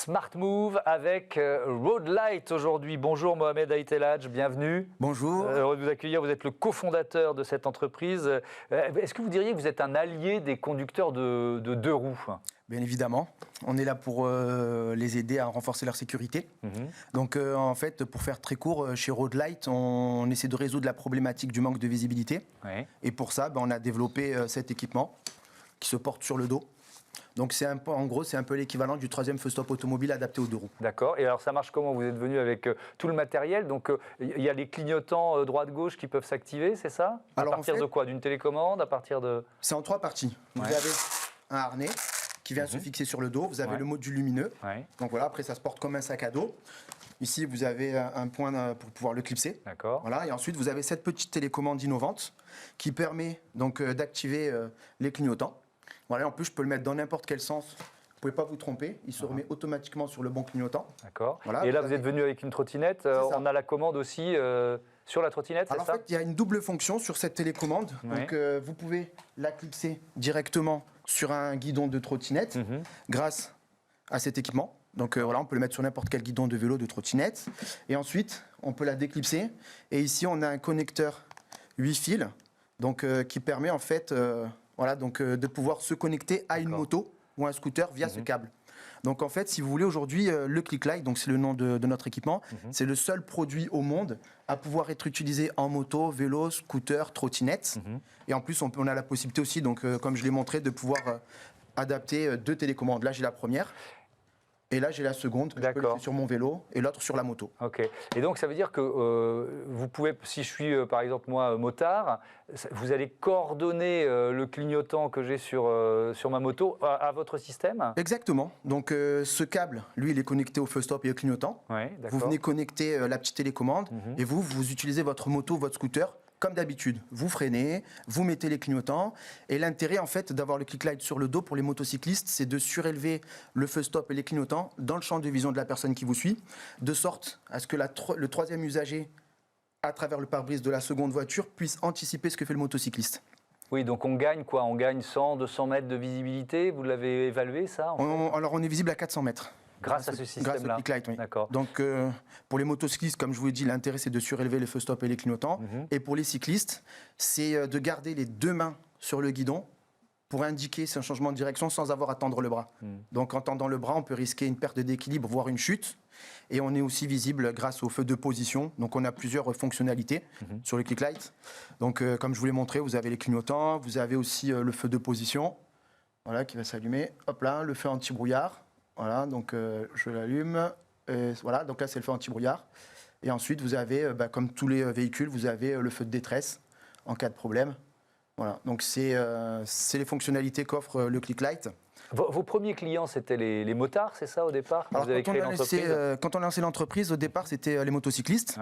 Smart Move avec Roadlight aujourd'hui. Bonjour Mohamed Aïtelhadj, bienvenue. Bonjour. Heureux de vous accueillir, vous êtes le cofondateur de cette entreprise. Est-ce que vous diriez que vous êtes un allié des conducteurs de deux roues ? Bien évidemment, on est là pour les aider à renforcer leur sécurité. Donc en fait, pour faire très court, chez Roadlight, on essaie de résoudre la problématique du manque de visibilité. Oui. Et pour ça, on a développé cet équipement qui se porte sur le dos. Donc en gros, c'est un peu l'équivalent du troisième feu stop automobile adapté aux deux roues. D'accord. Et alors ça marche comment ? Vous êtes venu avec tout le matériel. Donc il y a les clignotants droite-gauche qui peuvent s'activer, c'est ça ? À Alors, partir en fait, de quoi ? D'une télécommande ? À partir de... C'est en trois parties. Vous avez un harnais qui vient se fixer sur le dos. Vous avez le module lumineux. Donc voilà, après ça se porte comme un sac à dos. Ici, vous avez un point pour pouvoir le clipser. D'accord. Voilà, et ensuite, vous avez cette petite télécommande innovante qui permet donc d'activer les clignotants. Voilà, en plus, je peux le mettre dans n'importe quel sens. Vous ne pouvez pas vous tromper. Il se remet automatiquement sur le bon clignotant. D'accord. Voilà, et là, vous êtes venu avec une trottinette. On a la commande aussi sur la trottinette, c'est ça ? Alors en fait, il y a une double fonction sur cette télécommande. Donc, vous pouvez la clipser directement sur un guidon de trottinette grâce à cet équipement. Donc voilà, on peut le mettre sur n'importe quel guidon de vélo, de trottinette. Et ensuite, on peut la déclipser. Et ici, on a un connecteur 8 fils donc, qui permet en fait de pouvoir se connecter à une moto ou un scooter via ce câble. Donc en fait, si vous voulez, aujourd'hui, le ClickLight, donc c'est le nom de notre équipement, c'est le seul produit au monde à pouvoir être utilisé en moto, vélo, scooter, trottinette. Et en plus, on a la possibilité aussi, donc, comme je l'ai montré, de pouvoir adapter deux télécommandes. Là, j'ai la première. Et là, j'ai la seconde, que je peux laisser sur mon vélo, et l'autre sur la moto. Ok. Et donc, ça veut dire que vous pouvez, si je suis, par exemple, moi, motard, vous allez coordonner le clignotant que j'ai sur ma moto à votre système ? Exactement. Donc, ce câble, lui, il est connecté au feu stop et au clignotant. Vous venez connecter la petite télécommande, et vous utilisez votre moto, votre scooter, comme d'habitude, vous freinez, vous mettez les clignotants. Et l'intérêt, en fait, d'avoir le ClickLight sur le dos pour les motocyclistes, c'est de surélever le feu stop et les clignotants dans le champ de vision de la personne qui vous suit, de sorte à ce que le troisième usager, à travers le pare-brise de la seconde voiture, puisse anticiper ce que fait le motocycliste. Oui, donc on gagne quoi ? On gagne 100, 200 mètres de visibilité. Vous l'avez évalué, ça ? Alors, on est visible à 400 mètres. Grâce à ce système-là. Grâce au ClickLight, oui. D'accord. Donc, pour les motocyclistes, comme je vous l'ai dit, l'intérêt, c'est de surélever les feux stop et les clignotants. Et pour les cyclistes, c'est de garder les deux mains sur le guidon pour indiquer un changement de direction sans avoir à tendre le bras. Donc, en tendant le bras, on peut risquer une perte d'équilibre, voire une chute. Et on est aussi visible grâce au feu de position. Donc, on a plusieurs fonctionnalités sur le ClickLight. Donc, comme je vous l'ai montré, vous avez les clignotants, vous avez aussi le feu de position, voilà, qui va s'allumer. Hop là, le feu anti-brouillard. Voilà, donc je l'allume. Voilà, donc là, c'est le feu anti-brouillard. Et ensuite, vous avez, comme tous les véhicules, vous avez le feu de détresse en cas de problème. Voilà, donc c'est les fonctionnalités qu'offre le ClickLight. Vos premiers clients, c'était les motards, c'est ça, au départ ? Alors, quand on a lancé l'entreprise, au départ, c'était les motocyclistes,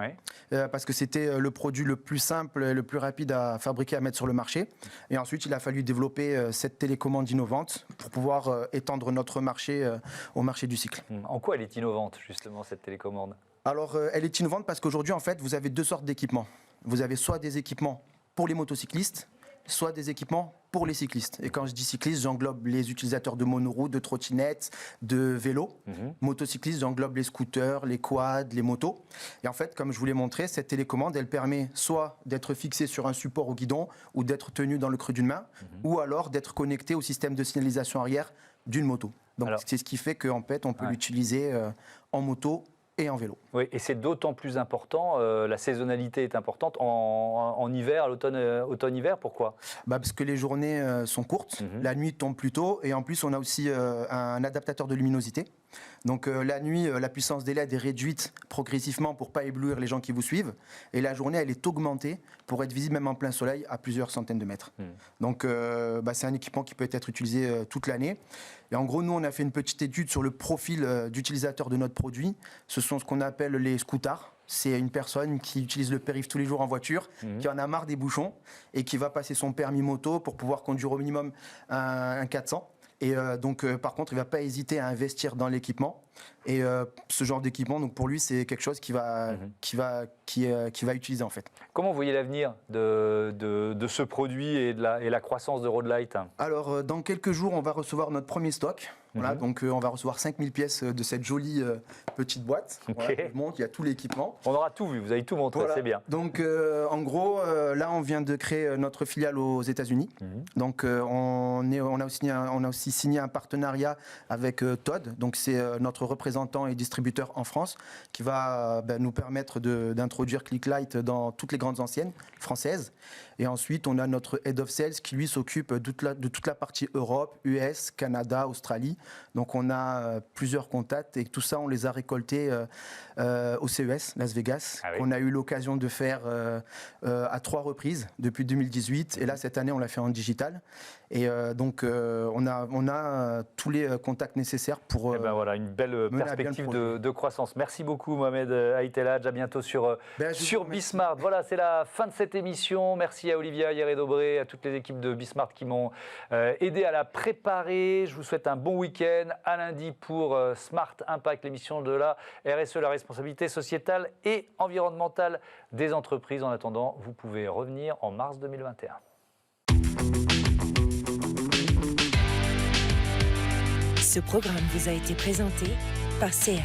parce que c'était le produit le plus simple et le plus rapide à fabriquer, à mettre sur le marché. Et ensuite, il a fallu développer cette télécommande innovante pour pouvoir étendre notre marché au marché du cycle. En quoi elle est innovante, justement, cette télécommande ? Alors, elle est innovante parce qu'aujourd'hui, en fait, vous avez deux sortes d'équipements. Vous avez soit des équipements pour les motocyclistes, soit des équipements pour les cyclistes. Et quand je dis cyclistes, j'englobe les utilisateurs de monoroues, de trottinettes, de vélos. Motocyclistes, j'englobe les scooters, les quads, les motos. Et en fait, comme je vous l'ai montré, cette télécommande, elle permet soit d'être fixée sur un support au guidon ou d'être tenue dans le creux d'une main, ou alors d'être connectée au système de signalisation arrière d'une moto. Donc c'est ce qui fait qu'en fait, on peut l'utiliser en moto et en vélo. Oui, et c'est d'autant plus important, la saisonnalité est importante, en hiver, à l'automne, automne-hiver, pourquoi ? Parce que les journées sont courtes, la nuit tombe plus tôt, et en plus on a aussi un adaptateur de luminosité. Donc la nuit, la puissance des LED est réduite progressivement pour ne pas éblouir les gens qui vous suivent, et la journée, elle est augmentée pour être visible même en plein soleil à plusieurs centaines de mètres. Donc c'est un équipement qui peut être utilisé toute l'année. Et en gros, nous, on a fait une petite étude sur le profil d'utilisateur de notre produit. Ce sont ce qu'on appelle les scoutards. C'est une personne qui utilise le périph' tous les jours en voiture, qui en a marre des bouchons et qui va passer son permis moto pour pouvoir conduire au minimum un 400. Et donc, par contre, il ne va pas hésiter à investir dans l'équipement. Et ce genre d'équipement, donc pour lui, c'est quelque chose qu'il va utiliser en fait. Comment vous voyez l'avenir de ce produit et la croissance de Roadlight ? Alors, dans quelques jours, on va recevoir notre premier stock. Voilà, Mhm. donc on va recevoir 5000 pièces de cette jolie petite boîte. Ok. Voilà, je vous montre, il y a tout l'équipement. On aura tout vu, vous avez tout montré, Voilà. c'est bien. Donc, en gros, là, on vient de créer notre filiale aux États-Unis. Donc, on a aussi signé un partenariat avec Todd. Donc, c'est notre représentant et distributeur en France qui va nous permettre d'introduire Clicklight dans toutes les grandes enseignes françaises. Et ensuite, on a notre Head of Sales qui, lui, s'occupe de toute la partie Europe, US, Canada, Australie. Donc, on a plusieurs contacts et tout ça, on les a récoltés au CES, Las Vegas, Ah oui. qu'on a eu l'occasion de faire à 3 reprises depuis 2018. Et là, cette année, on l'a fait en digital. Et donc, on a tous les contacts nécessaires pour... Eh ben voilà, une belle mener à bien le perspective projet. de croissance. Merci beaucoup Mohamed Aïtelhadj, à bientôt sur Bismart. Voilà, c'est la fin de cette émission. Merci à Olivia Hieré-Dobré, à toutes les équipes de Bismart qui m'ont aidé à la préparer. Je vous souhaite un bon week-end. À lundi pour Smart Impact, l'émission de la RSE, la responsabilité sociétale et environnementale des entreprises. En attendant, vous pouvez revenir en mars 2021. Ce programme vous a été présenté par SEAT.